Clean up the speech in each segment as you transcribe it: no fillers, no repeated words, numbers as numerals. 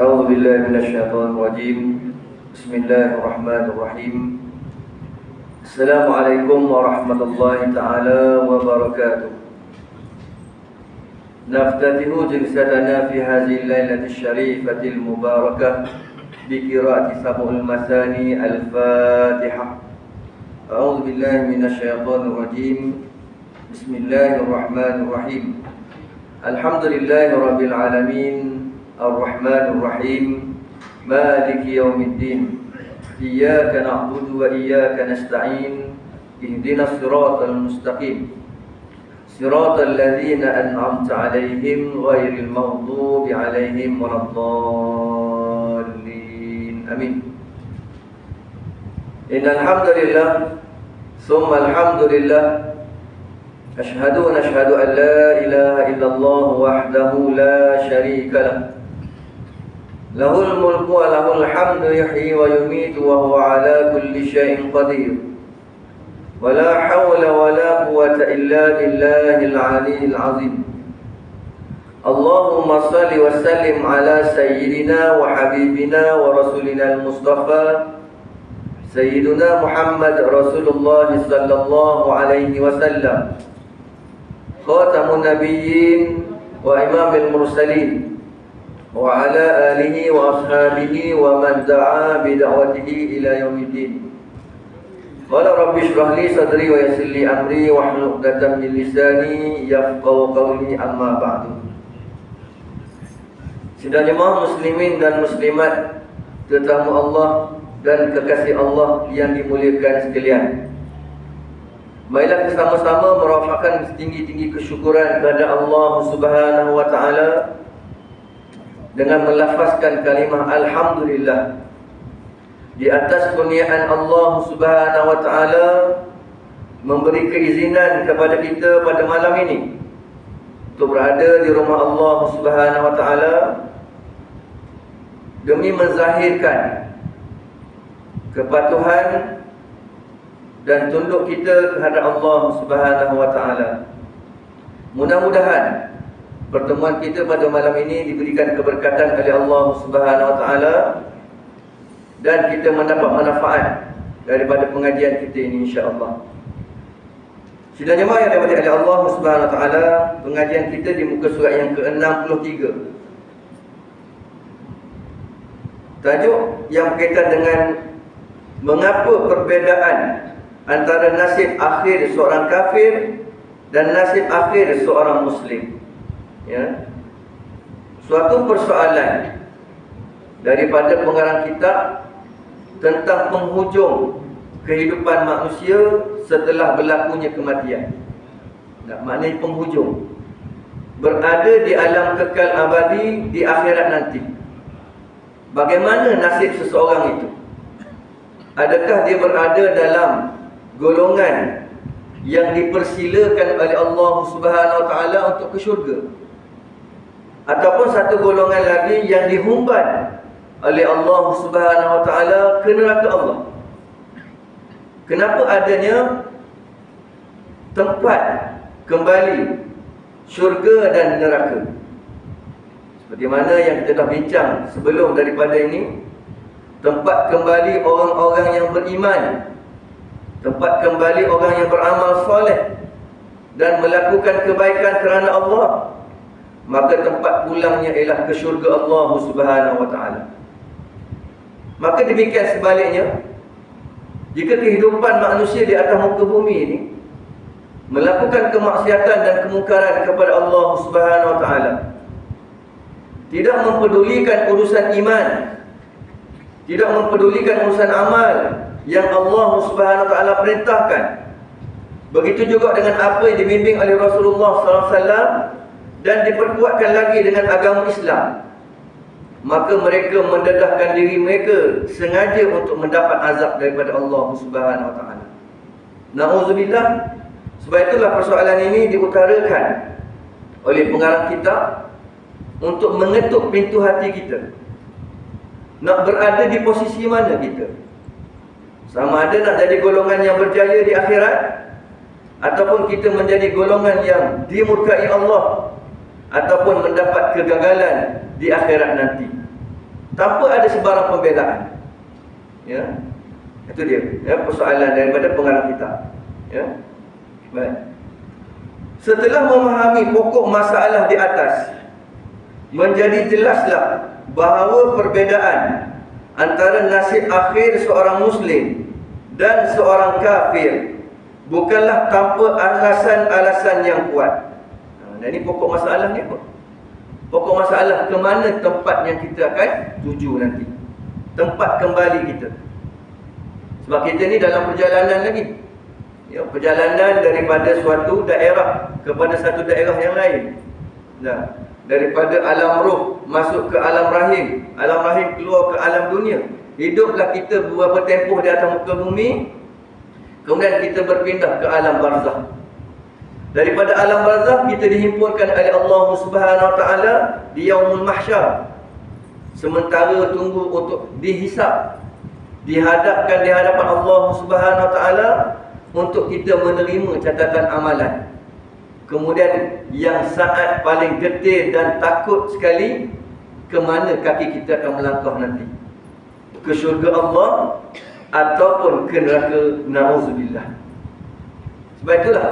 أعوذ بالله من الشيطان الرجيم. بسم الله الرحمن الرحيم. السلام عليكم ورحمة الله تعالى وبركاته. نفتتح جلستنا في هذه الليلة الشريفة المباركة بقراءة سبع المثاني الفاتحة. أعوذ بالله من الشيطان الرجيم. بسم الله الرحمن الرحيم. الحمد لله رب العالمين الرحمن الرحيم مالك يوم الدين. إياك نعبد وإياك نستعين. اهدنا الصراط المستقيم صراط الذين أنعمت عليهم غير المغضوب عليهم ولا الضالين. آمين. إن الحمد لله ثم الحمد لله أشهد أن لا إله إلا الله وحده لا شريك له له الملك وله الحمد يحيي ويميت وهو على كل شيء قدير ولا حول ولا قوة إلا بالله العلي العظيم. اللهم صل وسلم على سيدنا وحبيبنا ورسولنا المصطفى سيدنا محمد رسول الله صلى الله عليه وسلم خاتم النبيين وإمام المرسلين وعلى آله وأصحابه ومن دعا بدعوته إلى يوم الدين. قال رب اشرح لي صدري ويسر لي أمري واحلل عقدة من لساني يفقهوا قولي. أما بعد. Sidang jemaah muslimin dan muslimat, tetamu Allah dan kekasih Allah yang dimuliakan sekalian, marilah kita sama-sama merafakkan setinggi-tinggi kesyukuran kepada Allah Subhanahu wa taala dengan melafazkan kalimah alhamdulillah di atas kurniaan Allah Subhanahu wa taala memberi keizinan kepada kita pada malam ini untuk berada di rumah Allah Subhanahu wa taala demi menzahirkan kepatuhan dan tunduk kita kepada Allah Subhanahu wa taala. Mudah-mudahan pertemuan kita pada malam ini diberikan keberkatan oleh Allah Subhanahu wa taala dan kita mendapat manfaat daripada pengajian kita ini insya-Allah. Sidang jemaah yang dirahmati oleh Allah Subhanahu wa taala, pengajian kita di muka surat yang ke-63. Tajuk yang berkaitan dengan mengapa perbezaan antara nasib akhir seorang kafir dan nasib akhir seorang muslim. Ya. Suatu persoalan daripada pengarang kitab tentang penghujung kehidupan manusia setelah berlakunya kematian. Maknanya penghujung, berada di alam kekal abadi di akhirat nanti. Bagaimana nasib seseorang itu? Adakah dia berada dalam golongan yang dipersilakan oleh Allah Subhanahu wa taala untuk ke syurga, ataupun satu golongan lagi yang dihumban oleh Allah Subhanahu wa taala ke neraka Allah? Kenapa adanya tempat kembali syurga dan neraka? Seperti mana yang kita dah bincang sebelum daripada ini, tempat kembali orang-orang yang beriman, tempat kembali orang yang beramal soleh dan melakukan kebaikan kerana Allah, maka tempat pulangnya ialah ke syurga Allah Subhanahu wa taala. Maka demikian sebaliknya, jika kehidupan manusia di atas muka bumi ini melakukan kemaksiatan dan kemungkaran kepada Allah Subhanahu wa taala, tidak mempedulikan urusan iman, tidak mempedulikan urusan amal yang Allah Subhanahu wa taala perintahkan, begitu juga dengan apa yang dibimbing oleh Rasulullah sallallahu alaihi wasallam dan diperkuatkan lagi dengan agama Islam, maka mereka mendedahkan diri mereka sengaja untuk mendapat azab daripada Allah Subhanahu wa taala. Nauzubillah. Sebab itulah persoalan ini diutarakan oleh pengarang kitab untuk mengetuk pintu hati kita. Nak berada di posisi mana kita? Sama ada nak jadi golongan yang berjaya di akhirat, ataupun kita menjadi golongan yang dimurkai Allah, ataupun mendapat kegagalan di akhirat nanti. tanpa ada sebarang pembezaan. Ya. Itu dia, ya, persoalan daripada pengarang kita. Ya. Baik. Setelah memahami pokok masalah di atas, menjadi jelaslah bahawa perbezaan antara nasib akhir seorang Muslim dan seorang kafir bukanlah tanpa alasan-alasan yang kuat. Dan ini pokok masalah ni apa? Pokok masalah ke mana tempat yang kita akan tuju nanti, tempat kembali kita. Sebab kita ni dalam perjalanan lagi, ya, perjalanan daripada suatu daerah kepada satu daerah yang lain. Nah, daripada alam roh masuk ke alam rahim keluar ke alam dunia. Hiduplah kita beberapa tempoh di atas muka bumi, kemudian kita berpindah ke alam barzakh. Daripada alam barzakh kita dihimpunkan oleh Allah Subhanahu Wa Taala di yaumul mahsyar. Sementara tunggu untuk dihisap, dihadapkan di hadapan Allah Subhanahu Wa Taala untuk kita menerima catatan amalan. Kemudian yang saat paling getir dan takut sekali, ke mana kaki kita akan melangkah nanti? Ke syurga Allah ataupun ke neraka, na'udzubillah. Sebab itulah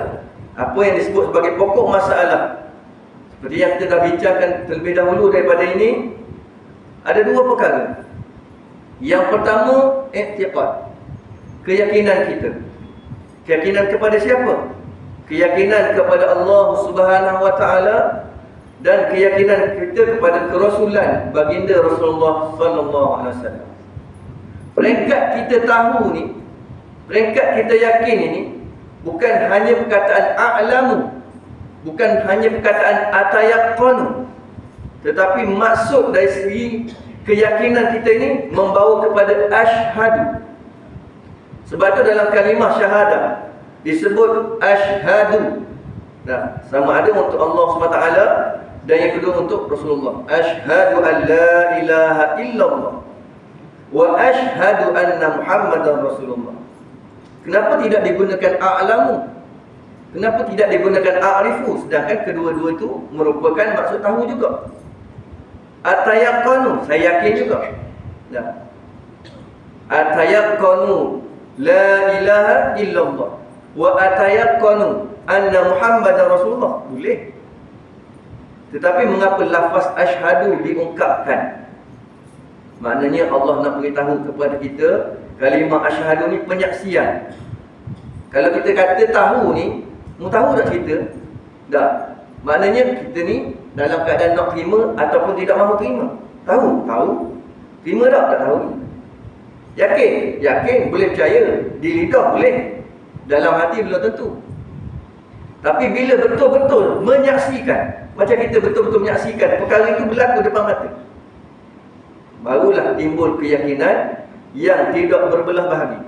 apa yang disebut sebagai pokok masalah, seperti yang kita dah bincangkan terlebih dahulu daripada ini, ada dua perkara. Yang pertama, i'tiqad, keyakinan kita. Keyakinan kepada siapa? Keyakinan kepada Allah Subhanahu Wa Taala dan keyakinan kita kepada kerasulan baginda Rasulullah sallallahu alaihi wasallam. Peringkat kita tahu ni, peringkat kita yakin ini bukan hanya perkataan a'lamu, bukan hanya perkataan atayaqanu, tetapi maksud dari segi keyakinan kita ini membawa kepada asyhadu. Sebab itu dalam kalimah syahadah disebut asyhadu. Nah, sama ada untuk Allah SWT dan yang kedua untuk Rasulullah. Asyhadu an la ilaha illallah wa asyhadu anna Muhammadan Rasulullah. Kenapa tidak digunakan a'lamu? Kenapa tidak digunakan a'rifu? Sedangkan kedua-dua itu merupakan maksud tahu juga. Atayaqanu, saya yakin juga. Nah, atayaqanu la ilaha illallah wa atayaqanu anna Muhammadar Rasulullah, boleh. Tetapi mengapa lafaz asyhadu diungkapkan? Maknanya Allah nak beritahu kepada kita kalimah asyhadu ni penyaksian. Kalau kita kata tahu ni, mu tahu tak kita? Tak. Maknanya kita ni dalam keadaan nak terima ataupun tidak mahu terima. Tahu? Tahu. Terima tak tahu? Yakin? Yakin, boleh percaya. Di lidah boleh, dalam hati belum tentu. Tapi bila betul-betul menyaksikan, macam kita betul-betul menyaksikan perkara itu berlaku depan mata, barulah timbul keyakinan yang tidak berbelah bahagi.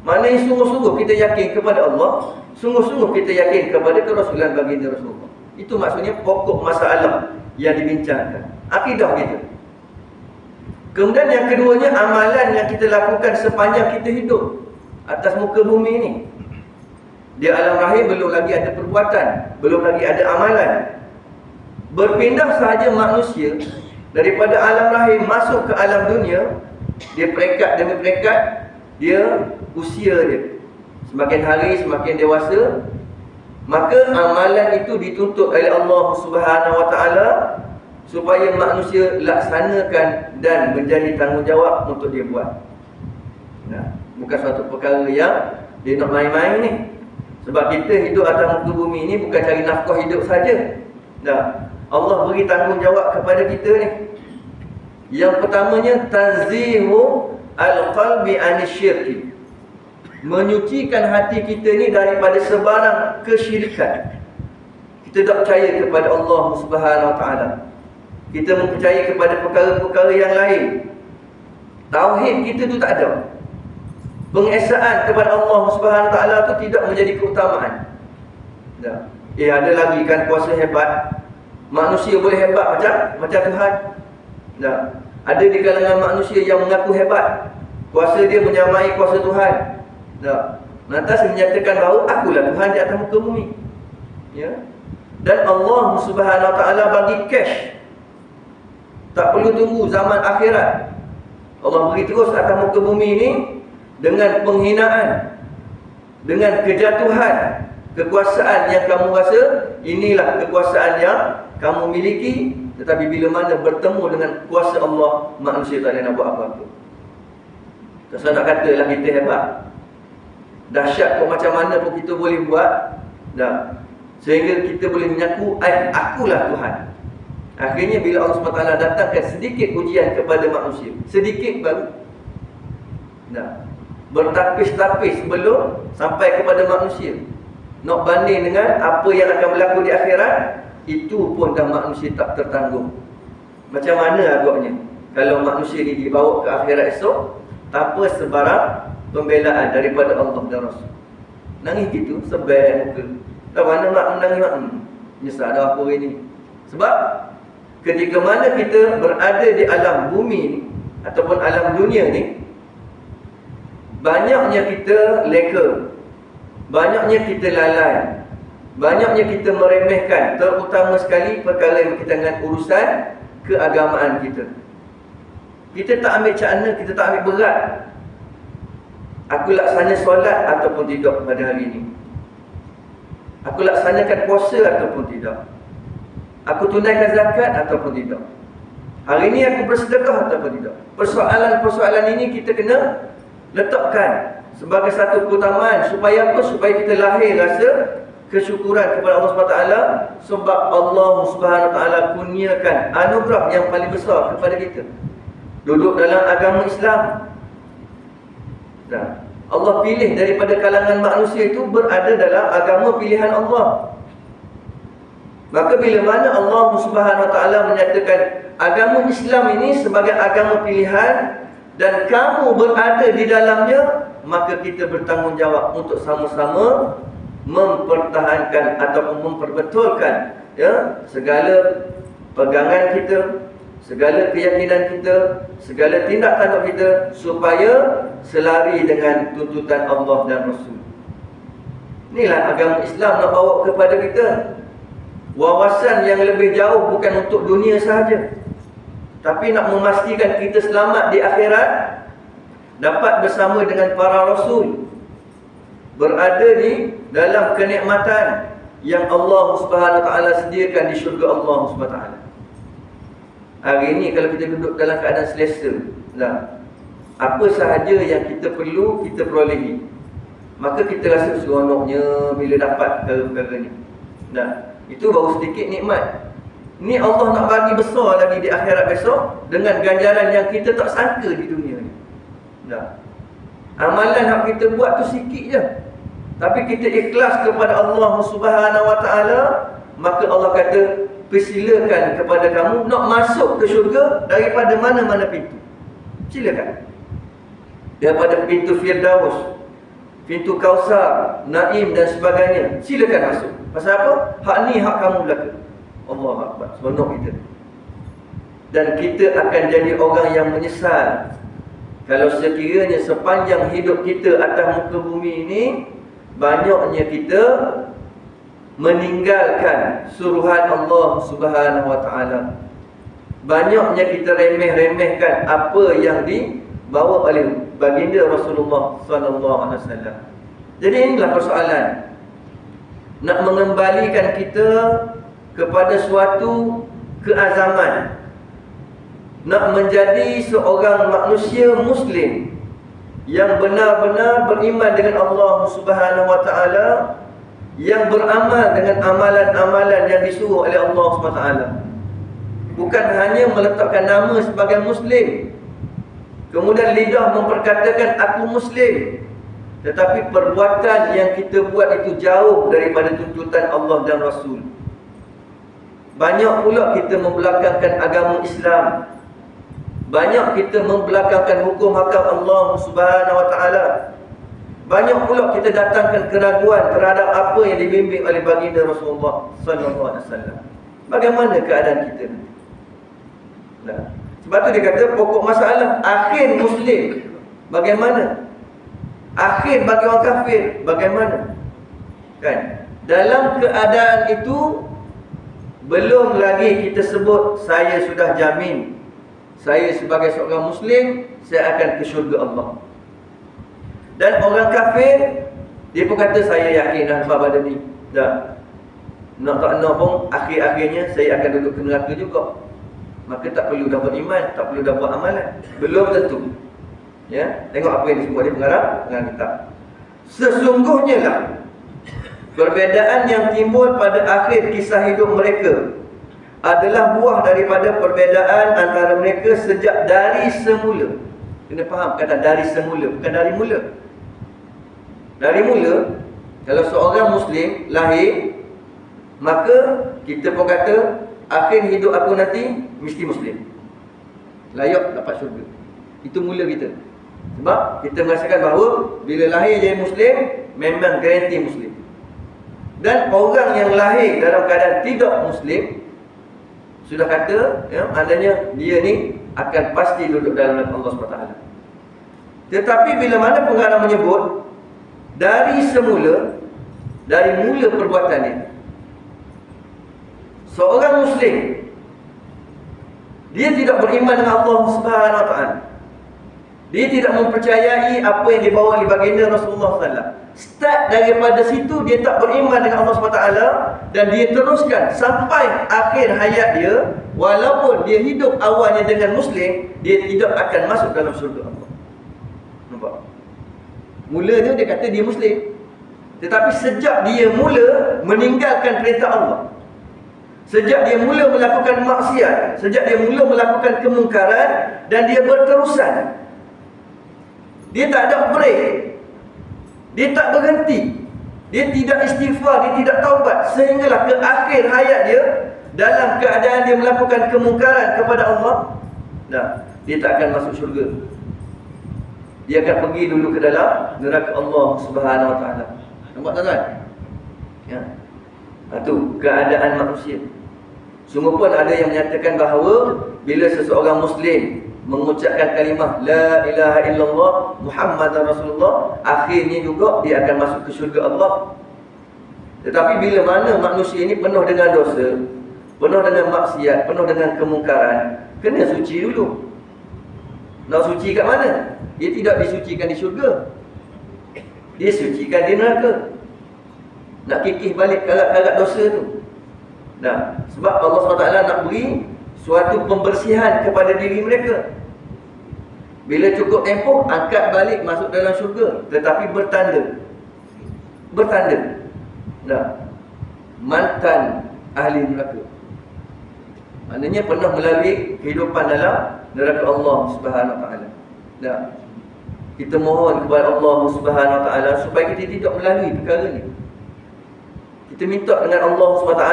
Maknanya sungguh-sungguh kita yakin kepada Allah, sungguh-sungguh kita yakin kepada kerasulan baginda Rasulullah. Itu maksudnya pokok masalah yang dibincangkan, akidah kita. Kemudian yang keduanya, amalan yang kita lakukan sepanjang kita hidup atas muka bumi ini. Di alam rahim belum lagi ada perbuatan, belum lagi ada amalan. Berpindah sahaja manusia daripada alam rahim masuk ke alam dunia, dia peringkat demi peringkat, dia usia dia semakin hari semakin dewasa, maka amalan itu dituntut oleh Allah Subhanahu Wa Taala supaya manusia laksanakan dan menjadi tanggungjawab untuk dia buat. Nah, bukan suatu perkara yang dia nak main-main ni. Sebab kita hidup atas muka bumi ni bukan cari nafkah hidup saja. Nah, Allah beri tanggungjawab kepada kita ni. Yang pertamanya, tanzihu al-qalbi anisyirki, menyucikan hati kita ni daripada sebarang kesyirikan. Kita tak percaya kepada Allah Subhanahu Wa Taala. Kita mempercayai kepada perkara-perkara yang lain. Tauhid kita tu tak ada. Pengesaan kepada Allah Subhanahu Wa Taala tu tidak menjadi keutamaan. Dah. Ada lagi kan kuasa hebat. Manusia boleh hebat macam Tuhan. Dah. Ada di kalangan manusia yang mengaku hebat, kuasa dia menyamai kuasa Tuhan. Dah. Lantas menyatakan bahawa akulah Tuhan di atas muka bumi. Ya. Dan Allah Subhanahu Wa Taala bagi cash. Tak perlu tunggu zaman akhirat. Allah beri terus atas muka bumi ini dengan penghinaan, dengan kejatuhan kekuasaan yang kamu rasa inilah kekuasaan yang kamu miliki. Tetapi bila mana bertemu dengan kuasa Allah, manusia tak boleh nak buat apa-apa. Tak usah nak katalah kita hebat, dahsyat kok macam mana pun kita boleh buat dah, sehingga kita boleh menyaku akulah Tuhan. Akhirnya bila Allah SWT datangkan sedikit ujian kepada manusia, sedikit baru dah, bertapis-tapis sebelum sampai kepada manusia. Nak banding dengan apa yang akan berlaku di akhirat, itu pun dah manusia tak tertanggung. Macam mana agaknya kalau manusia ni dibawa ke akhirat esok tanpa sebarang pembelaan daripada Allah dan Rasul? Nangis gitu, sebab muka. Tak mana mak menangis mak. Nyesal dah apa ini. Sebab ketika mana kita berada di alam bumi ni, ataupun alam dunia ni, banyaknya kita leka, banyaknya kita lalai, banyaknya kita meremehkan, terutama sekali perkara yang berkaitan dengan urusan keagamaan kita. Kita tak ambil cakna, kita tak ambil berat. Aku laksana solat ataupun tidak pada hari ini. Aku laksanakan puasa ataupun tidak. Aku tunaikan zakat ataupun tidak. Hari ini aku bersedekah ataupun tidak. Persoalan-persoalan ini kita kena letakkan sebagai satu keutamaan. Supaya apa? Supaya kita lahir rasa kesyukuran kepada Allah SWT. Sebab Allah SWT kurniakan anugerah yang paling besar kepada kita. Duduk dalam agama Islam. Nah, Allah pilih daripada kalangan manusia itu berada dalam agama pilihan Allah. Maka bila mana Allah SWT menyatakan agama Islam ini sebagai agama pilihan dan kamu berada di dalamnya, maka kita bertanggungjawab untuk sama-sama mempertahankan ataupun memperbetulkan segala pegangan kita, segala keyakinan kita, segala tindak tanduk kita, supaya selari dengan tuntutan Allah dan Rasul. Inilah agama Islam nak bawa kepada kita wawasan yang lebih jauh, bukan untuk dunia sahaja, tapi nak memastikan kita selamat di akhirat, dapat bersama dengan para Rasul, berada di dalam kenikmatan yang Allah SWT sediakan di syurga Allah SWT. Hari ini kalau kita duduk dalam keadaan selesa, apa sahaja yang kita perlu, kita perolehi, maka kita rasa seronoknya bila dapat perkara-perkara ni. Itu baru sedikit nikmat. Ni Allah nak bagi besar lagi di akhirat besok dengan ganjaran yang kita tak sangka di dunia ni. Amalan yang kita buat tu sikit je, tapi kita ikhlas kepada Allah Subhanahu Wa Taala, maka Allah kata, persilakan kepada kamu nak masuk ke syurga daripada mana-mana pintu. Silakan. Daripada pintu Firdaus, pintu Kausar, Naim dan sebagainya, silakan masuk. Pasal apa? Hak ni hak kamu belaka. Allah Akbar, seronok kita. Dan kita akan jadi orang yang menyesal kalau sekiranya sepanjang hidup kita atas muka bumi ini, banyaknya kita meninggalkan suruhan Allah Subhanahu Wa Taala. Banyaknya kita remeh-remehkan apa yang dibawa oleh baginda Rasulullah sallallahu alaihi wasallam. Jadi inilah persoalan. Nak mengembalikan kita kepada suatu keazaman, nak menjadi seorang manusia muslim yang benar-benar beriman dengan Allah Subhanahu Wa Taala, yang beramal dengan amalan-amalan yang disuruh oleh Allah SWT. Bukan hanya meletakkan nama sebagai muslim, kemudian lidah memperkatakan aku muslim, tetapi perbuatan yang kita buat itu jauh daripada tuntutan Allah dan Rasul. Banyak pula kita membelakangkan agama Islam, banyak kita membelakangkan hukum hakam Allah Subhanahu Wa Taala. Banyak pula kita datangkan keraguan terhadap apa yang dibimbing oleh baginda Rasulullah sallallahu alaihi wasallam. Bagaimana keadaan kita? Sebab tu dia kata pokok masalah akhir muslim bagaimana? Akhir bagi orang kafir bagaimana? Kan? Dalam keadaan itu belum lagi kita sebut saya sudah jamin saya sebagai seorang Muslim, saya akan ke syurga Allah. Dan orang kafir, dia pun kata saya yakin dah pada ni. Dah. Nak tak nak pun akhir-akhirnya saya akan duduk ke neraka juga. Maka tak perlu dapat iman, tak perlu dapat amalan. Belum tentu. Ya, tengok apa yang disebut di pengarang kitab. Sesungguhnya lah perbezaan yang timbul pada akhir kisah hidup mereka adalah buah daripada perbezaan antara mereka sejak dari semula. Kena faham kata dari semula, bukan dari mula. Dari mula, kalau seorang Muslim lahir, maka kita pun kata akhir hidup aku nanti mesti Muslim, layak dapat syurga. Itu mula kita. Sebab kita merasakan bahawa bila lahir jadi Muslim, memang garanti Muslim. Dan orang yang lahir dalam keadaan tidak Muslim, sudah kata, ya, adanya dia ni akan pasti duduk dalam Allah SWT. Tetapi bila mana pengarang menyebut dari semula, dari mula perbuatannya, seorang Muslim, dia tidak beriman dengan Allah SWT. Dia tidak mempercayai apa yang dibawa oleh baginda Rasulullah SAW. Start daripada situ, dia tak beriman dengan Allah SWT, dan dia teruskan sampai akhir hayat dia. Walaupun dia hidup awalnya dengan Muslim, dia tidak akan masuk dalam syurga Allah. Nampak? Mulanya dia kata dia Muslim, tetapi sejak dia mula meninggalkan perintah Allah, sejak dia mula melakukan maksiat, sejak dia mula melakukan kemungkaran, dan dia berterusan, dia tak ada break, dia tak berhenti, dia tidak istighfar, dia tidak taubat, sehinggalah ke akhir hayat dia dalam keadaan dia melakukan kemungkaran kepada Allah, dia tak akan masuk syurga. Dia akan pergi dulu ke dalam neraka Allah Subhanahu Wa Taala. Nampak tuan-tuan? Ya. Itu keadaan manusia. Sungguh pun ada yang menyatakan bahawa bila seseorang Muslim mengucapkan kalimah La ilaha illallah Muhammadan Rasulullah, akhirnya juga dia akan masuk ke syurga Allah. Tetapi bila mana manusia ini penuh dengan dosa, penuh dengan maksiat, penuh dengan kemungkaran, kena suci dulu. Nak suci kat mana? Dia tidak disucikan di syurga, dia sucikan di neraka. Nak kikis balik karat-karat dosa tu. Sebab Allah SWT nak beri suatu pembersihan kepada diri mereka. Bila cukup tempoh, angkat balik masuk dalam syurga. Tetapi bertanda mantan ahli neraka. Maknanya pernah melalui kehidupan dalam neraka Allah Subhanahu Wa Taala. Kita mohon kepada Allah Subhanahu Wa Taala supaya kita tidak melalui perkara ni. Kita minta dengan Allah SWT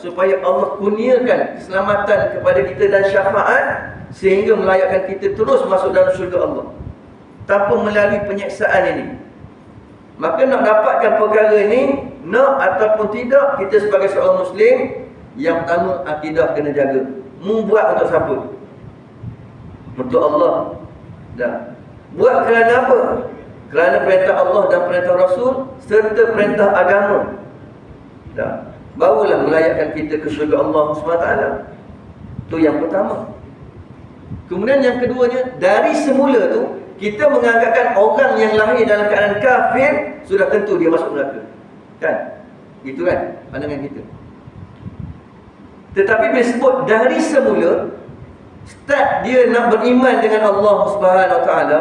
supaya Allah kurniakan keselamatan kepada kita dan syafaat, sehingga melayakkan kita terus masuk dalam syurga Allah tanpa melalui penyiksaan ini. Maka nak dapatkan perkara ini, nak ataupun tidak, kita sebagai seorang Muslim, yang pertama akidah kena jaga. Membuat untuk siapa? Untuk Allah. Buat kerana apa? Kerana perintah Allah dan perintah Rasul serta perintah agama. Barulah melayakkan kita ke syurga Allah SWT. Itu yang pertama. Kemudian yang keduanya, dari semula tu kita menganggapkan orang yang lahir dalam keadaan kafir sudah tentu dia masuk neraka. Kan? Itu kan pandangan kita. Tetapi bila sebut dari semula, start dia nak beriman dengan Allah Subhanahu Wa Taala,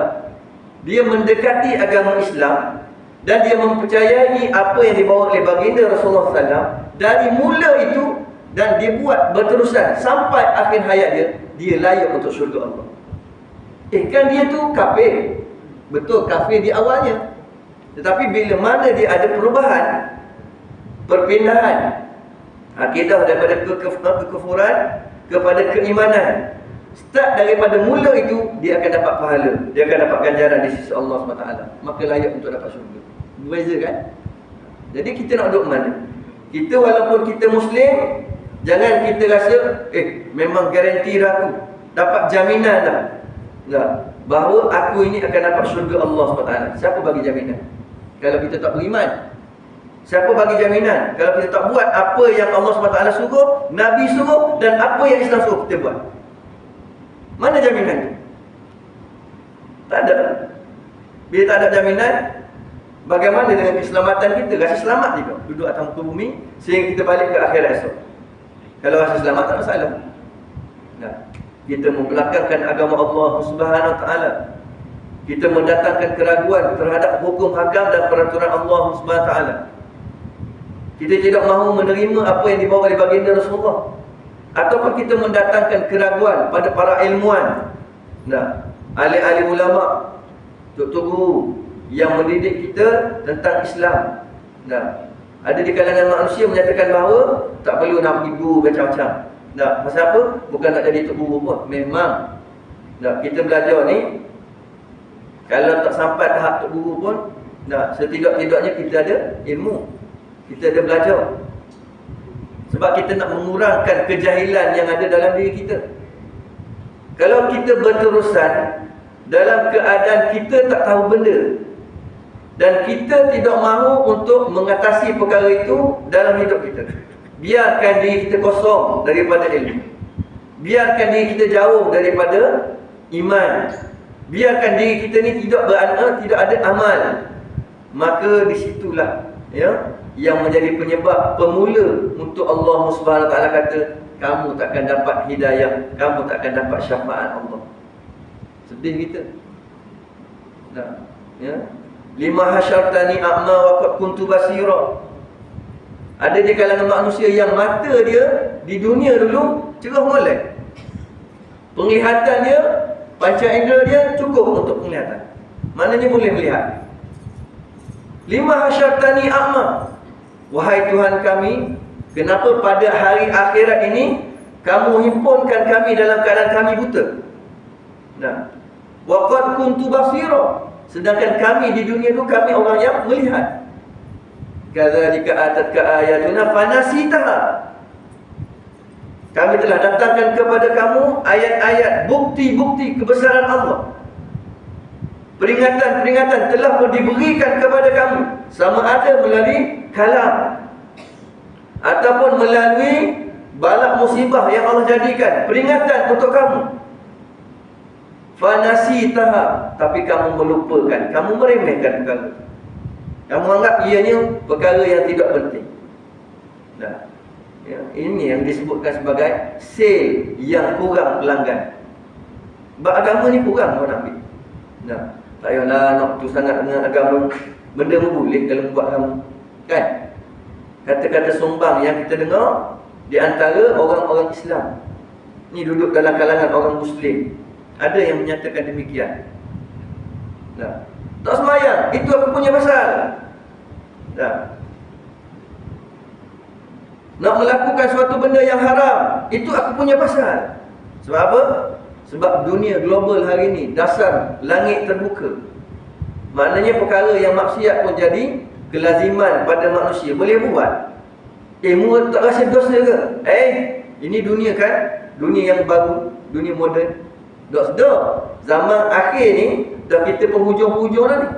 dia mendekati agama Islam, dan dia mempercayai apa yang dibawa oleh baginda Rasulullah SAW dari mula itu, dan dia buat berterusan sampai akhir hayat dia layak untuk syurga Allah. Kan dia tu kafir. Betul, kafir di awalnya. Tetapi bila mana dia ada perubahan, perpindahan akidah daripada kekufuran kepada keimanan, start daripada mula itu, dia akan dapat pahala, dia akan dapat ganjaran di sisi Allah SWT. Maka layak untuk dapat syurga. Berbeza kan? Jadi kita nak duduk mana? Kita walaupun kita Muslim, jangan kita rasa memang garanti dah aku, dapat jaminan dah bahawa aku ini akan dapat syurga Allah SWT. Siapa bagi jaminan? Kalau kita tak beriman. Siapa bagi jaminan kalau kita tak buat apa yang Allah SWT suruh, Nabi suruh, dan apa yang Islam suruh kita buat? Mana jaminan itu? Tak ada. Bila tak ada jaminan, bagaimana dengan keselamatan kita? Rasa selamat juga duduk atas muka bumi sehingga kita balik ke akhirat esok. Kalau rasa selamat tak masalah. Nah, kita membelakangkan agama Allah Subhanahu Wa Taala. Kita mendatangkan keraguan terhadap hukum hakam dan peraturan Allah Subhanahu Wa Taala. Kita tidak mahu menerima apa yang dibawa oleh baginda Rasulullah, ataupun kita mendatangkan keraguan pada para ilmuwan, nah, ahli-ahli ulama, doktor guru yang mendidik kita tentang Islam. Nah, ada di kalangan manusia menyatakan bahawa tak perlu nak pergi guru macam-macam. Nah, pasal apa? Bukan nak jadi tok guru pun. Memang nah, kita belajar ni, kalau tak sampai tahap tok guru pun, nah, setidak-tidaknya kita ada ilmu, kita ada belajar. Sebab kita nak mengurangkan kejahilan yang ada dalam diri kita. Kalau kita berterusan dalam keadaan kita tak tahu benda, dan kita tidak mahu untuk mengatasi perkara itu dalam hidup kita, biarkan diri kita kosong daripada ilmu, biarkan diri kita jauh daripada iman, biarkan diri kita ni tidak ada amal, maka disitulah ya yang menjadi penyebab pemula untuk Allah Subhanahu Wa Taala kata, kamu takkan dapat hidayah, kamu takkan dapat syafaat Allah. Sedih kita. Nah, ya. Lima hasyartani a'ma wa qad kuntu basira. Ada di kalangan manusia yang mata dia di dunia dulu cerah molek. Penglihatan dia, panca indera dia cukup untuk penglihatan. Maknanya boleh melihat. Lima hasyartani a'ma. Wahai Tuhan kami, kenapa pada hari akhirat ini kamu himpunkan kami dalam keadaan kami buta? Nah, wa qad kuntu basira. Sedangkan kami di dunia itu kami orang yang melihat. Kadzalika atatka ayatuna fanasitaha. Kami telah datangkan kepada kamu ayat-ayat, bukti-bukti kebesaran Allah. Peringatan-peringatan telah diberikan kepada kamu, sama ada melalui kalam ataupun melalui balak musibah yang Allah jadikan peringatan untuk kamu. Fanasitaha, tapi kamu melupakan, kamu meremehkan perkara. Kamu anggap ianya perkara yang tidak penting. Nah, ya, ini yang disebutkan sebagai sale yang kurang pelanggan. Sebab agama ni kurang orang ambil. Nah, tak payahlah nak tu sangat dengan agama. Benda boleh kalau buat kamu, kan? Kata-kata sombang yang kita dengar di antara orang-orang Islam ni duduk dalam kalangan orang Muslim, ada yang menyatakan demikian. Nah, tak semayang, itu aku punya pasal. Nah, nak melakukan suatu benda yang haram, itu aku punya pasal. Sebab apa? Sebab dunia global hari ini, dasar langit terbuka. Maknanya perkara yang maksiat pun jadi kelaziman pada manusia. Boleh buat. Mu tak rasa dosa ke? Ini dunia kan? Dunia yang baru, dunia moden. Tak sedar. Zaman akhir ni dah kita penghujung-hujung dah ni.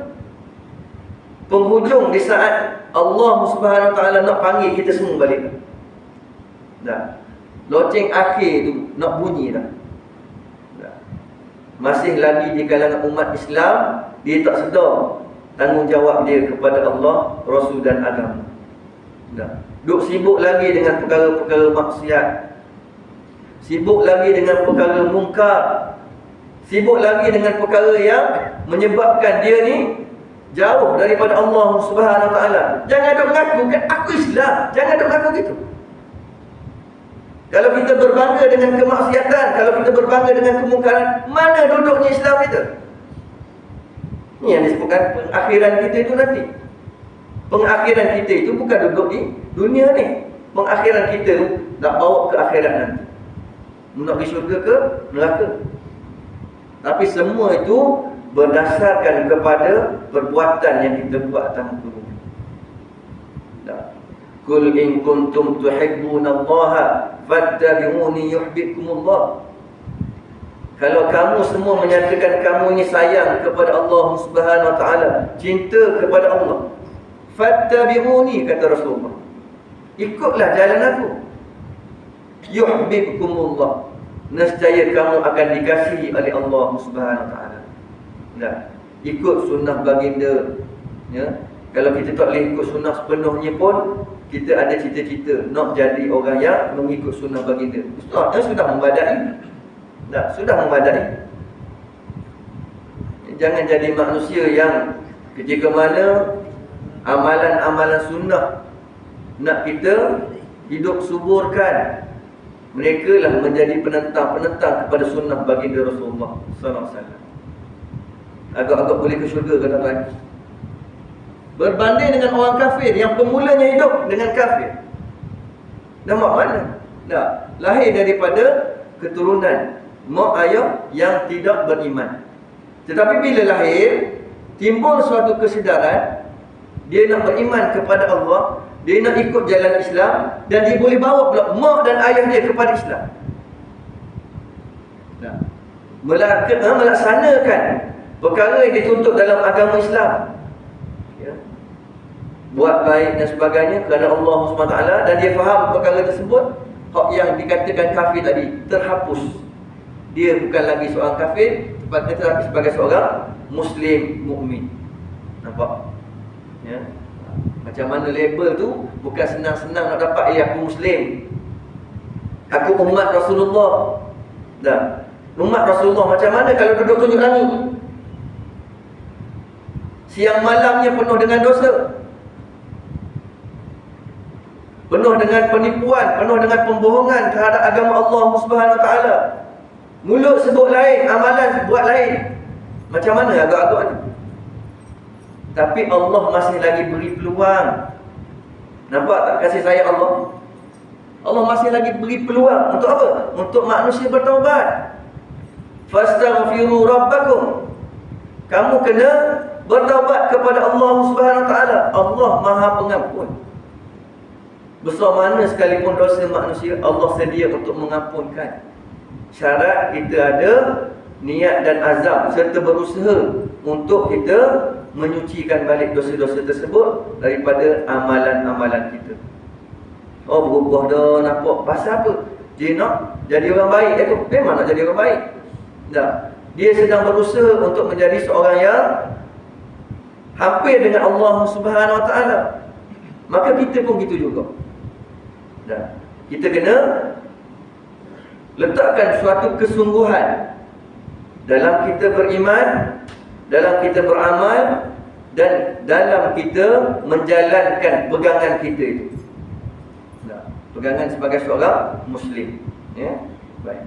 Penghujung di saat Allah Subhanahu Wa Taala nak panggil kita semua balik. Dah. Loceng akhir tu nak bunyi dah. Masih lagi di kalangan umat Islam, dia tak sedar tanggungjawab dia kepada Allah, Rasul dan agama. Duk sibuk lagi dengan perkara-perkara maksiat, sibuk lagi dengan perkara mungkar, sibuk lagi dengan perkara yang menyebabkan dia ni jauh daripada Allah Subhanahu Wa Taala. Jangan duk mengaku kan aku Islam, jangan duk mengaku gitu. Kalau kita berbangga dengan kemaksiatan, kalau kita berbangga dengan kemungkaran, mana duduknya Islam kita? Ini yang disebutkan pengakhiran kita itu nanti. Pengakhiran kita itu bukan duduk di dunia ni. Pengakhiran kita itu nak bawa ke akhirat nanti. Nak pergi syurga ke neraka. Tapi semua itu berdasarkan kepada perbuatan yang kita buat atas muka bumi. Qul in kuntum tuhibbunallaha fattabi'uni yuhibbukumullah. Kalau kamu semua menyatakan kamu ini sayang kepada Allah Subhanahu Wa Taala, cinta kepada Allah, fattabi'uni, kata Rasulullah, ikutlah jalan aku, yuhibbukumullah, nescaya kamu akan dikasihi oleh Allah Subhanahu Wa Taala. Nah, ikut sunnah baginda, ya. Kalau kita tak boleh ikut sunnah sepenuhnya pun, kita ada cita-cita nak jadi orang yang mengikut sunnah baginda. Sudah membadai. Dah, sudah membadai. Jangan jadi manusia yang ketika mana amalan-amalan sunnah nak kita hidup suburkan, mereka lah menjadi penentang-penentang kepada sunnah baginda Rasulullah sallallahu alaihi wasallam. Agak-agak boleh ke syurga kata-kata. Berbanding dengan orang kafir yang permulanya hidup dengan kafir. Nampak mana? Dah, lahir daripada keturunan mak ayah yang tidak beriman. Tetapi bila lahir, timbul suatu kesedaran, dia nak beriman kepada Allah, dia nak ikut jalan Islam, dan dia boleh bawa pula mak dan ayah dia kepada Islam. Dah, melaksanakan perkara yang dituntut dalam agama Islam, ya. Buat baik dan sebagainya kerana Allah SWT, dan dia faham perkara tersebut, hak yang dikatakan kafir tadi terhapus. Dia bukan lagi seorang kafir, tetapi sebagai seorang Muslim mukmin. Nampak? Ya. Macam mana label tu bukan senang-senang nak dapat. Aku Muslim, aku umat Rasulullah. Dah, umat Rasulullah macam mana kalau duduk tunjuk langit? Siang malamnya penuh dengan dosa, penuh dengan penipuan, penuh dengan pembohongan terhadap agama Allah Subhanahu Wa Taala. Mulut sebut lain, amalan buat lain. Macam mana agak-agak ni? Tapi Allah masih lagi beri peluang. Nampak tak kasih sayang Allah? Allah masih lagi beri peluang. Untuk apa? Untuk manusia bertaubat. Fastaghfiru rabbakum. Kamu kena bertaubat kepada Allah Subhanahu Wa Taala. Allah Maha Pengampun. Besar mana sekalipun dosa manusia, Allah sedia untuk mengampunkan. Syarat kita ada niat dan azam serta berusaha untuk kita menyucikan balik dosa-dosa tersebut daripada amalan-amalan kita. Oh, berubah dah, nampak pasal apa? Dia nak jadi orang baik itu. Memang nak jadi orang baik. Tak. Dia sedang berusaha untuk menjadi seorang yang hampir dengan Allah Subhanahu Wa Taala. Maka kita pun gitu juga. Dah. Kita kena letakkan suatu kesungguhan dalam kita beriman, dalam kita beramal, dan dalam kita menjalankan pegangan kita itu. Nah, pegangan sebagai seorang Muslim, ya. Baik.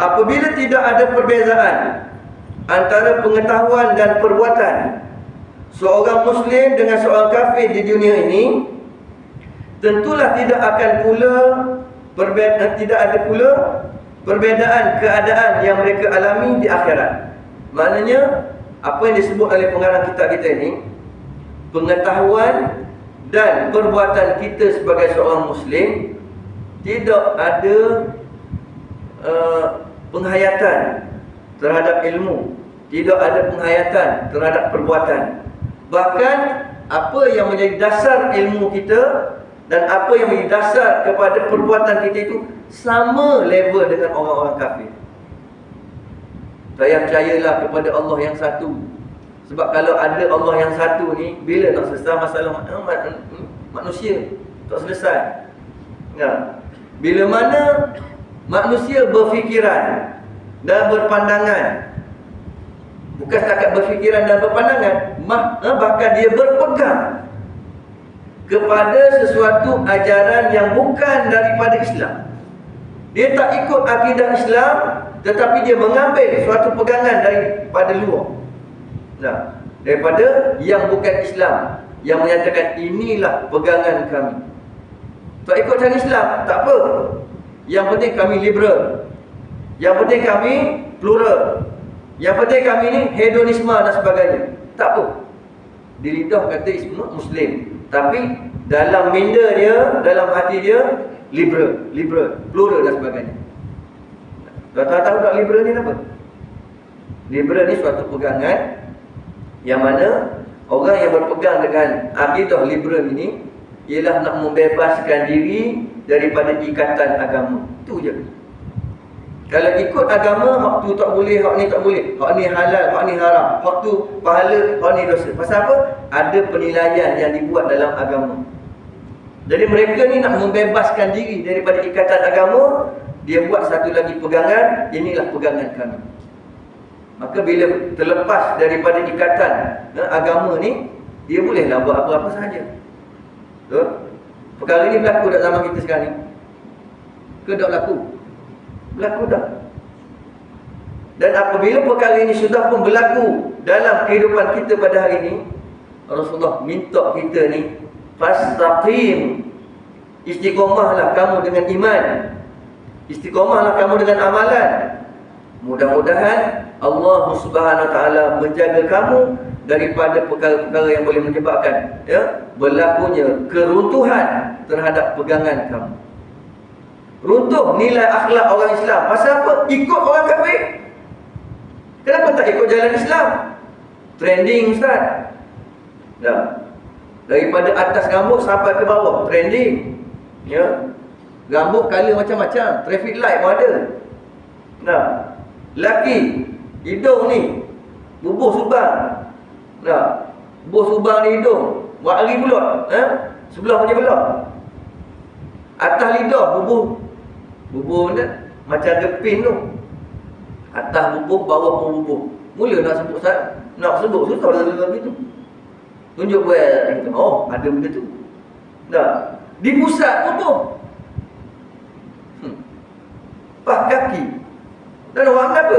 Apabila tidak ada perbezaan antara pengetahuan dan perbuatan seorang Muslim dengan seorang kafir di dunia ini, tentulah tidak akan pula tidak ada pula perbezaan keadaan yang mereka alami di akhirat. Maknanya apa yang disebut oleh pengarang kitab kita ini, pengetahuan dan perbuatan kita sebagai seorang Muslim, tidak ada penghayatan terhadap ilmu, tidak ada penghayatan terhadap perbuatan. Bahkan apa yang menjadi dasar ilmu kita dan apa yang menjadi dasar kepada perbuatan kita itu sama level dengan orang-orang kafir. Saya percayalah kepada Allah yang satu. Sebab kalau ada Allah yang satu ni, bila nak selesai masalah manusia? Tak selesai. Ya. Bila mana manusia berfikiran dan berpandangan, bukan setakat berfikiran dan berpandangan, bahkan dia berpegang kepada sesuatu ajaran yang bukan daripada Islam. Dia tak ikut akidah Islam, tetapi dia mengambil suatu pegangan daripada luar. Nah, daripada yang bukan Islam, yang menyatakan inilah pegangan kami. Tak ikut cara Islam, tak apa. Yang penting kami liberal, yang penting kami plural, yang penting kami ni hedonisme dan sebagainya. Tak apa. Di lidah kata Muslim, tapi dalam minda dia, dalam hati dia liberal, plural dan sebagainya. Tuan-tuan tahu tak liberal ni apa? Liberal ni suatu pegangan yang mana orang yang berpegang dengan akidah liberal ini ialah nak membebaskan diri daripada ikatan agama. Itu je. Kalau ikut agama, hak tu tak boleh, hak ni tak boleh, hak ni halal, hak ni haram, hak tu pahala, hak ni dosa. Pasal apa? Ada penilaian yang dibuat dalam agama. Jadi mereka ni nak membebaskan diri daripada ikatan agama. Dia buat satu lagi pegangan, inilah pegangan kami. Maka bila terlepas daripada ikatan agama ni, dia bolehlah buat apa-apa sahaja. Betul? Perkara ni berlaku dalam zaman kita sekarang ni. Ke tak berlaku? Berlaku dah. Dan apabila perkara ini sudah pun berlaku dalam kehidupan kita pada hari ini, Rasulullah minta kita ni fastaqim, istiqomahlah kamu dengan iman, istiqomahlah kamu dengan amalan. Mudah-mudahan Allah Subhanahu Wa Taala menjaga kamu daripada perkara-perkara yang boleh menyebabkan berlakunya keruntuhan terhadap pegangan kamu. Runtuh nilai akhlak orang Islam. Pasal apa? Ikut orang kafir. Kenapa tak ikut jalan Islam? Trending Ustaz. Dah. Daripada atas rambut sampai ke bawah, trending. Ya. Rambut color macam-macam, traffic light pun ada. Nah. Laki, hidung ni bubuh subang. Nah. Bubuh subang di hidung, buat hari pula, sebelah punya belah. Atas lidah bubuh ni macam gepin tu. Atas bubuh, bawah pun bubuh. Mula nak sebut susah dalam gitu. Tunjuk buat gitu. Oh, ada benda tu. Dah. Di pusat bubuh. Pah kaki. Dan orang apa?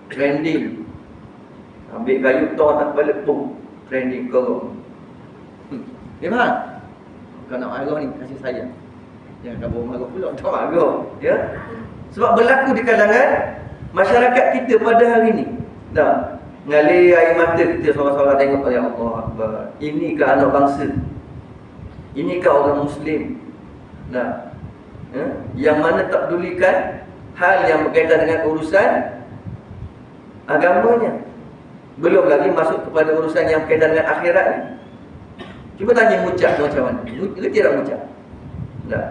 Trending. Ambil kayu tong atas kepala pum. Trending korong. Dia faham? Kalau nak marah ni kasih sayang. Jangan kabur marah pula, tak marah. Ya? Sebab berlaku di kalangan masyarakat kita pada hari ni. Dah. Ngalir air mata kita seorang-seorang tengok, ya Allah Akbar. Inikah anak bangsa? Inikah orang Muslim? Nah, yang mana tak pedulikan hal yang berkaitan dengan urusan agamanya. Belum lagi masuk kepada urusan yang berkaitan dengan akhirat ni. Cuba tanya ngucap macam mana? Ngerti tak ngucap? Tak.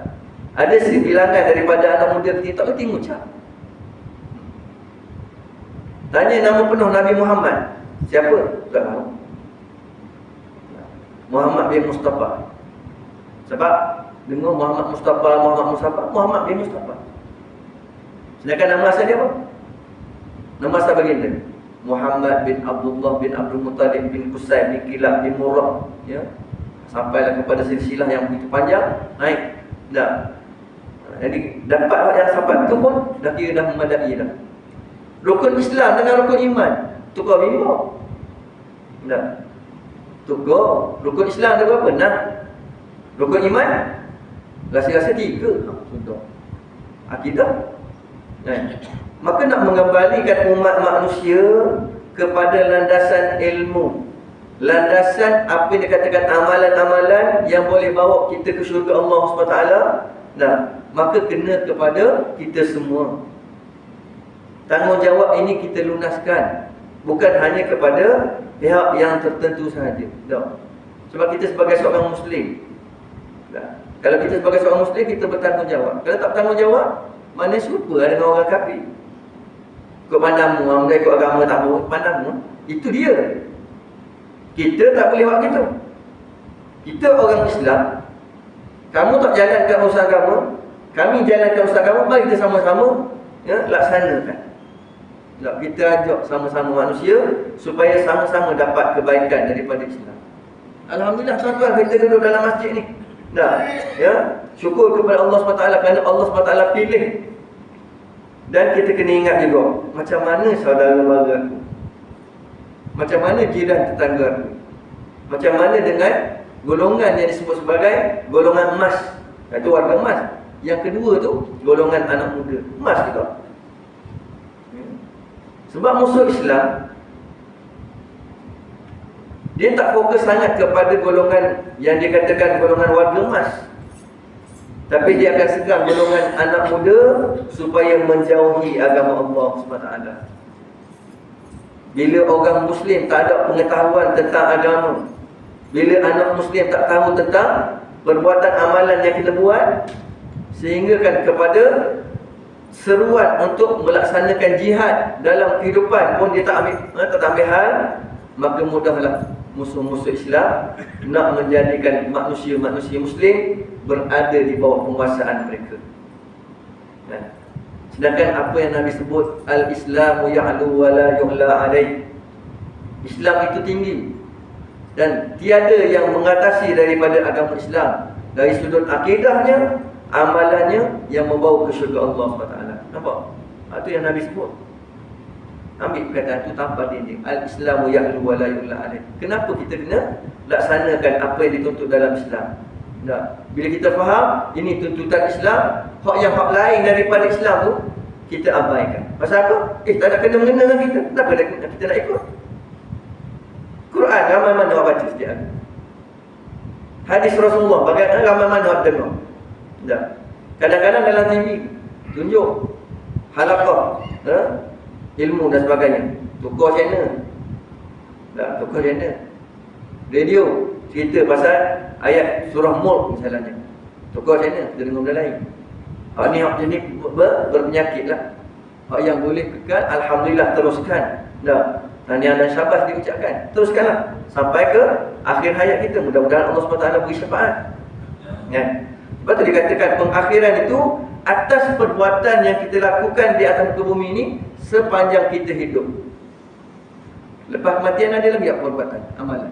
Ada sebilangan daripada anak muda kita tak ngerti ngucap. Tanya nama penuh Nabi Muhammad. Siapa? Tak tahu. Muhammad bin Mustafa. Sebab dengar Muhammad Muhammad bin Mustafa. Sedangkan nama asal dia apa? Nama asal baginda Muhammad bin Abdullah bin Abdul Muttalib bin Qusay bin Kilab bin Murrah, ya. Sampailah kepada silsilah yang begitu panjang, naik. Dah. Jadi dapat yang sampai tu pun dah kira dah memadai dah. Rukun Islam dengan rukun iman tukar bimbang. Dah. Tukar. Rukun Islam ada berapa? 6. Rukun iman rasa-rasa 3. Sudah. Akidah. Maka nak mengembalikan umat manusia kepada landasan ilmu, landasan apa yang dikatakan amalan-amalan yang boleh bawa kita ke syurga Allah SWT. Nah, maka kena kepada kita semua. Tanggungjawab ini kita lunaskan, bukan hanya kepada pihak yang tertentu sahaja. Sebab kita sebagai seorang Muslim, kalau kita sebagai seorang Muslim, kita bertanggungjawab. Kalau tak bertanggungjawab, mana serupa dengan orang kafir. Ikut pandangmu, mereka ikut agama tak boleh pandangmu. Itu dia. Kita tak boleh buat gitu. Kita orang Islam. Kamu tak jalankan usaha agama, kami jalankan usaha agama. Mari kita sama-sama laksanakan. Kita ajak sama-sama manusia supaya sama-sama dapat kebaikan daripada Islam. Alhamdulillah tuan-tuan, kita duduk dalam masjid ni. Syukur kepada Allah SWT kerana Allah SWT pilih. Dan kita kena ingat juga, macam mana saudara mara aku, macam mana jiran tetangga aku, macam mana dengan golongan yang disebut sebagai golongan emas, iaitu warga emas. Yang kedua tu golongan anak muda, emas kita. Sebab musuh Islam, dia tak fokus sangat kepada golongan yang dikatakan golongan warga emas, tapi dia akan segang golongan anak muda supaya menjauhi agama Allah SWT. Bila orang Muslim tak ada pengetahuan tentang agama, bila anak Muslim tak tahu tentang perbuatan amalan yang kita buat, sehinggakan kepada seruan untuk melaksanakan jihad dalam kehidupan pun dia tak ambil hal, maka mudahlah musuh-musuh Islam nak menjadikan manusia-manusia Muslim berada di bawah penguasaan mereka. Sedangkan apa yang Nabi sebut, al-Islamu ya'lu wa la yu'la alaih, Islam itu tinggi dan tiada yang mengatasi daripada agama Islam dari sudut akidahnya, amalannya yang membawa ke syurga Allah SWT. Nampak? Itu yang Nabi sebut. Ambil perkataan itu tanpa dinding. Al-Islamu ya'lu wa la yu'la alaih. Kenapa kita kena laksanakan apa yang dituntut dalam Islam? Bila kita faham ini tuntutan Islam, hak lain daripada Islam tu kita abaikan. Pasal apa? Tak ada kena-mengena dengan kita. Kenapa kita nak ikut? Quran ramai mana orang baca setiap hari. Hadis Rasulullah bagaimana ramai mana orang dengar. Kadang-kadang dalam TV tunjuk halaqah, ilmu dan sebagainya. Tukar channel. Tukar channel. Radio cerita pasal ayat surah Mulk misalnya. Tukar channel, kita dengar benda lain. Hak ni hak jenis berpenyakit lah. Hak yang boleh kekal, alhamdulillah teruskan. Tahniah dan syabas diucapkan. Teruskanlah sampai ke akhir hayat kita. Mudah-mudahan Allah SWT beri syafaat. Sebab tu dikatakan pengakhiran itu atas perbuatan yang kita lakukan di atas muka bumi ini sepanjang kita hidup. Lepas kematian ada lagi apa perbuatan, amalan?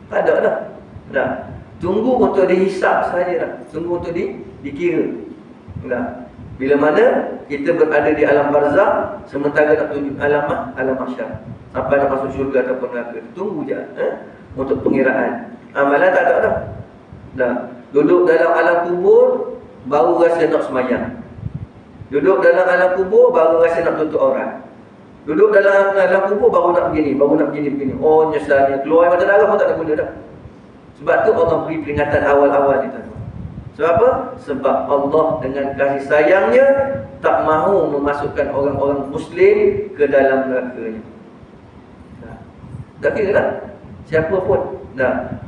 Tak ada dah. Tunggu untuk dihisap saja dah. Tunggu untuk dikira. Bila mana kita berada di alam barzakh, sementara nak tunjuk alam mahsyar, sampai nak masuk syurga ataupun neraka, tunggu je untuk pengiraan. Amalan tak ada dah. Duduk dalam alam kubur baru rasa nak semayang. Duduk dalam alam kubur baru rasa nak tutup orang. Duduk dalam alam kubur baru nak begini, oh nyesalnya, keluar mata darah pun tak ada guna dah. Sebab tu Allah beri peringatan awal-awal ni, tuan. Sebab apa? Sebab Allah dengan kasih sayangnya tak mahu memasukkan orang-orang Muslim ke dalam neraka-Nya. Tak kira lah siapa pun.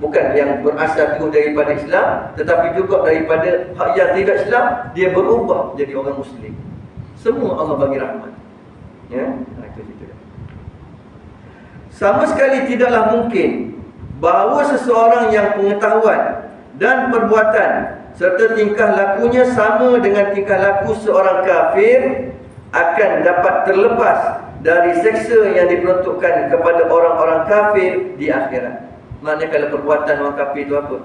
Bukan yang berasal terus daripada Islam, tetapi juga daripada hak yang tidak Islam, dia berubah jadi orang Muslim. Semua Allah bagi rahmat. Itu cerita. Sama sekali tidaklah mungkin bahawa seseorang yang pengetahuan dan perbuatan serta tingkah lakunya sama dengan tingkah laku seorang kafir akan dapat terlepas dari seksa yang diperuntukkan kepada orang-orang kafir di akhirat. Maknanya kalau perbuatan orang kafir itu apa?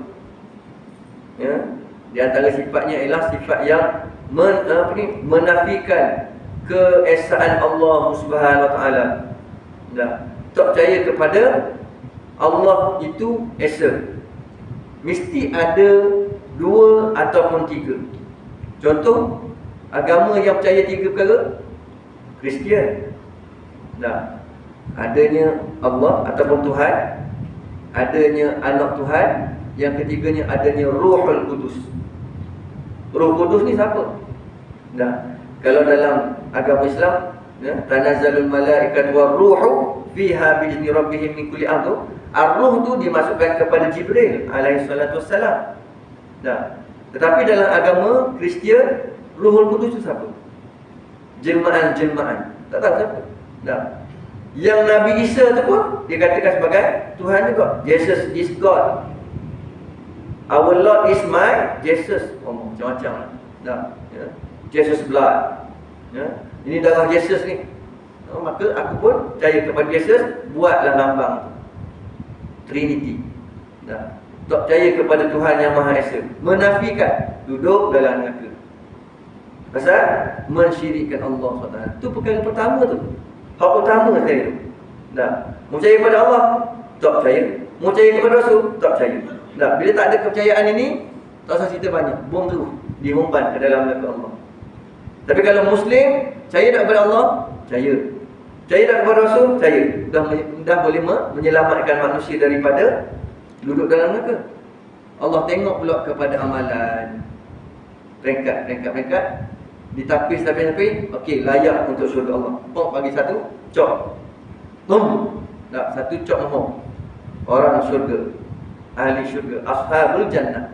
Di antara sifatnya ialah sifat yang menafikan keesaan Allah Subhanahu Wa Taala. Tak percaya kepada Allah itu esa. Mesti ada dua ataupun tiga. Contoh, agama yang percaya tiga perkara, Kristian. Adanya Allah ataupun Tuhan, adanya anak Tuhan, yang ketiganya adanya Ruhul Kudus. Ruh Kudus ni siapa? Kalau dalam agama Islam, tanazzalul malaikat war ruhu fiha biizni rabbihim min kulli amr. Ar-ruh tu dimasukkan kepada Jibril alaihi salatu wassalam. Tetapi dalam agama Kristian, Ruhul Kudus itu siapa? Jelmaan-jelmaan. Tak tahu siapa. Yang Nabi Isa tu pun dikatakan sebagai Tuhan juga. Jesus is God. Our Lord is my Jesus. Macam-macam lah. Jesus blood. Ini darah Jesus ni. Maka aku pun percaya kepada Jesus. Buatlah lambang Trinity. Tak percaya kepada Tuhan yang Maha Esa. Menafikan, duduk dalam neraka. Pasal mensyirikkan Allah SWT. Itu perkara pertama tu. Hak pertama saya tu. Mau percaya kepada Allah, tak percaya. Mau percaya kepada Rasul, tak percaya. Bila tak ada kepercayaan ini, tak usah cerita banyak. Bom tu dihumban ke dalam neraka Allah. Tapi kalau Muslim, percaya tak kepada Allah, percaya. Percaya tak kepada Rasul, percaya. Dah boleh menyelamatkan manusia daripada duduk dalam neraka. Allah tengok pula kepada amalan. Peringkat. Ditapis. Okey, layak untuk syurga Allah. Bagi satu cok. Satu cok mohon. Orang syurga, ahli syurga, ashabul jannah.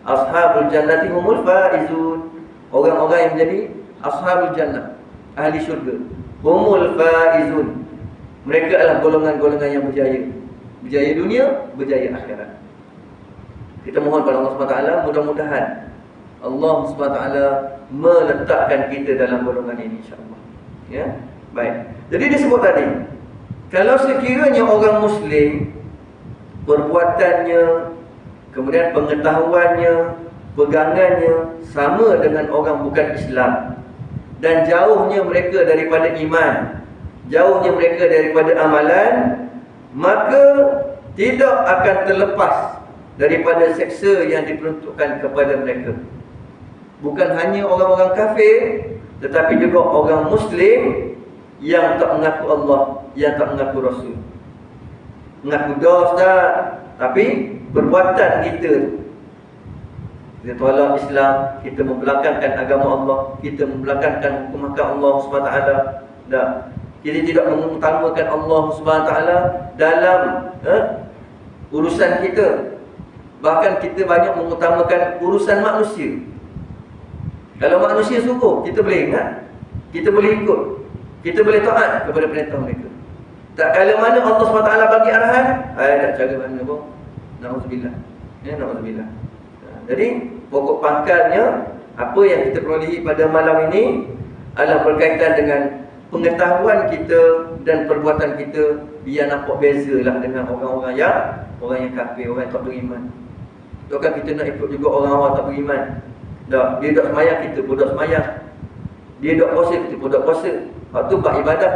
Ashabul jannati humul faizun. orang-orang yang menjadi ashabul jannah, ahli syurga. Humul faizun. Mereka adalah golongan-golongan yang berjaya. Berjaya dunia, berjaya akhirat. Kita mohon pada Allah SWT, mudah-mudahan Allah SWT meletakkan kita dalam golongan ini, insya-Allah. Ya, baik. Jadi disebut tadi, kalau sekiranya orang Muslim perbuatannya, kemudian pengetahuannya, pegangannya sama dengan orang bukan Islam, dan jauhnya mereka daripada iman, jauhnya mereka daripada amalan, maka tidak akan terlepas daripada seksa yang diperuntukkan kepada mereka. Bukan hanya orang-orang kafir, tetapi juga orang Muslim yang tak mengaku Allah, yang tak mengaku Rasul. Mengaku dos tak, tapi perbuatan kita tolak Islam, kita membelakangkan agama Allah, kita membelakangkan hukum Allah SWT. Dah, kita tidak mengutamakan Allah SWT dalam urusan kita. Bahkan kita banyak mengutamakan urusan manusia. Kalau manusia suruh, kita boleh ingat, kita boleh ikut, kita boleh taat kepada perintah mereka. Tak kala mana Allah SWT bagi arahan, tak cara mana pun. Na'udzubillah. Ya, na'udzubillah. Jadi pokok pangkalnya, apa yang kita perolehi pada malam ini adalah berkaitan dengan pengetahuan kita dan perbuatan kita, biar nampak bezalah dengan orang-orang yang kafir, orang yang tak beriman. Takkan kita nak ikut juga orang-orang tak beriman. Dah, dia tak semayang, kita pun tak semayang. Dia tak puasa, kita pun tak puasa. Lepas tu bab ibadah,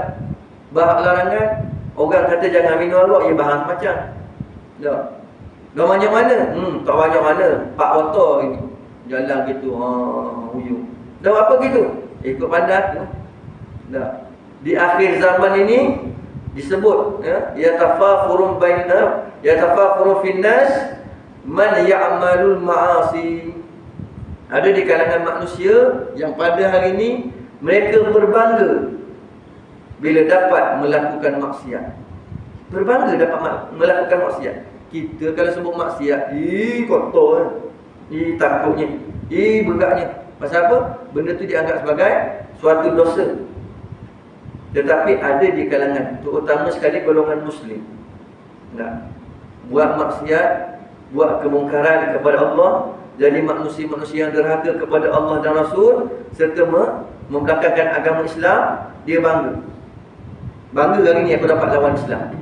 bab larangan. Orang kata jangan minum arak, ia bahang macam. Dah. Dah banyak mana? Tak banyak mana. 4 botol ini. Jalan gitu, huyung. Dah apa gitu? Ikut pandai tu. Dah. Di akhir zaman ini disebut yatafakhurun baina yatafakhurun finnas man ya'malul ma'asi. Ada di kalangan manusia yang pada hari ini mereka berbangga bila dapat melakukan maksiat. Berbangga dapat melakukan maksiat. Kita kalau sebut maksiat, kotor, takutnya, begaknya. Pasal apa? Benda tu dianggap sebagai suatu dosa. Tetapi ada di kalangan, terutama sekali golongan Muslim, buat maksiat, buat kemungkaran kepada Allah, jadi manusia-manusia yang derhaka kepada Allah dan Rasul, serta membelakangkan agama Islam. Dia bangga. Bangga hari ni aku dapat lawan Islam.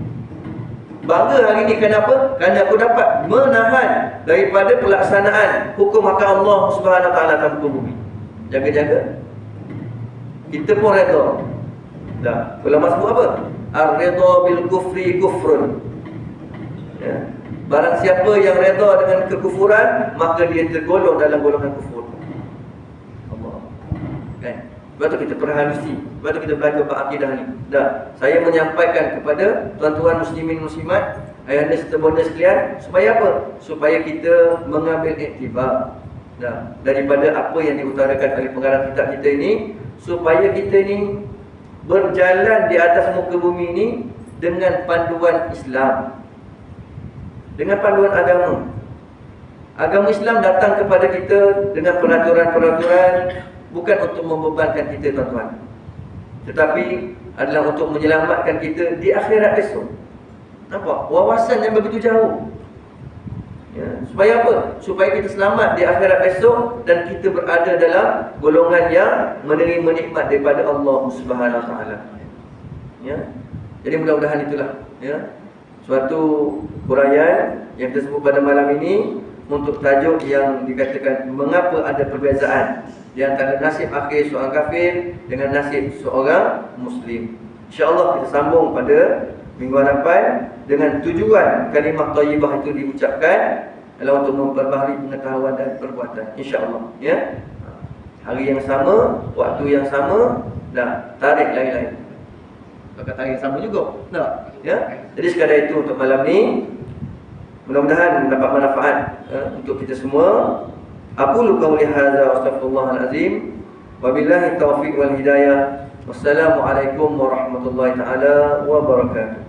Bangga hari ni kenapa? Kerana aku dapat menahan daripada pelaksanaan hukum hak Allah Subhanahu Wa Taala dalam bumi. Jaga-jaga. Kita pun redha. Dah, ulama sebut apa? Ar-ridha bil kufri kufrun. Ya. Barang siapa yang redha dengan kekufuran, maka dia tergolong dalam golongan kufur. Allah. Kan? Sebab tu kita perhalusi, sebab tu kita belajar bab akidah ni. Dah, saya menyampaikan kepada tuan-tuan muslimin muslimat, ayahanda serta bonda sekalian, supaya apa? Supaya kita mengambil iktibar daripada apa yang diutarakan oleh pengarang kitab kita ini, supaya kita ni berjalan di atas muka bumi ini dengan panduan Islam, dengan panduan agama. Agama Islam datang kepada kita dengan peraturan-peraturan, bukan untuk membebankan kita tuan-tuan, tetapi adalah untuk menyelamatkan kita di akhirat esok. Nampak? Wawasan yang begitu jauh. Ya, supaya apa? Supaya kita selamat di akhirat esok dan kita berada dalam golongan yang menerima nikmat daripada Allah Subhanahu Wa Taala. Ya. Jadi mudah-mudahan itulah suatu huraian yang tersebut pada malam ini untuk tajuk yang dikatakan mengapa ada perbezaan di antara nasib akhir seorang kafir dengan nasib seorang Muslim. InsyaAllah kita sambung pada minggu hadapan dengan tujuan kalimah thayyibah itu diucapkan adalah untuk memperbaharui pengetahuan dan perbuatan. InsyaAllah. Ya. Hari yang sama, waktu yang sama, tarikh lain-lain. Kata tarikh yang sama juga. Ya. Jadi sekadar itu untuk malam ni. Mudah-mudahan dapat manfaat untuk kita semua. Aqulu qawli hadza wa astaghfirullahal azim. Wabillahi taufiq wal hidayah. Wassalamualaikum warahmatullahi taala wabarakatuh.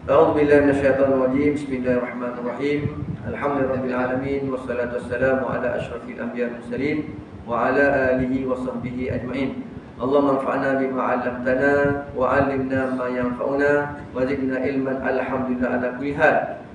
A'udzu billahi minasyaitonir rajim. Bismillahirrahmanirrahim. Alhamdulillahirabbil alamin wassalatu wassalamu ala asyrafil anbiya'i wal mursalin wa ala alihi wa sahbihi ajmain. Allahumma anfa'na bima 'allamtana wa 'allimna ma yanfa'una wa zidna ilman. Alhamdulillah ala kulli hal.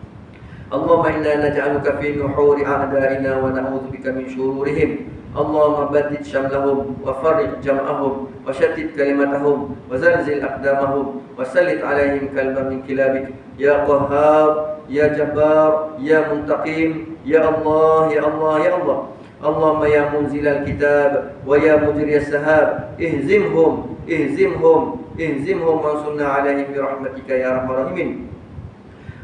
Allahumma inna naj'aluka fi nuhuri a'da'ina wa na'udzubika min shururihim. Allahumma baddid syamlahum wa farriq jam'ahum wa shattit kalimatahum wa zalzil aqdamahum wa sallit alaihim kalban min kilabik ya qahhar ya jabbar ya muntaqim ya Allah ya Allah ya Allah. Allahumma ya munzilal kitab wa ya mujriyas sahab ihzimhum wansurna alaihim bi rahmatika ya arhamar rahimin.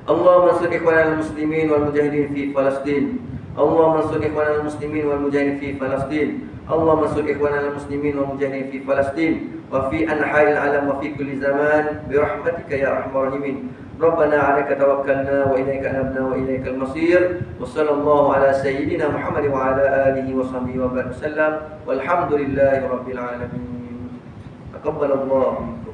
Allahumma ansur ikhwanal muslimin wal mujahidin fi Palestin. Allahumma ansur ikhwanal muslimin wal mujahidin fi Palestin. Allahumma ansur ikhwanal muslimin wal mujahidin fi Palestin wa fi anha'il alam wa fi kulli zaman bi rahmatika ya arhamar rahimin. Rabbana 'alaika tawakkalna wa ilaika anabna wa ilaikal masir. Wa sallallahu ala sayyidina Muhammad wa ala alihi wa sahbihi wa sallam. Walhamdulillahi rabbil alamin. Taqabbalallahu minkum.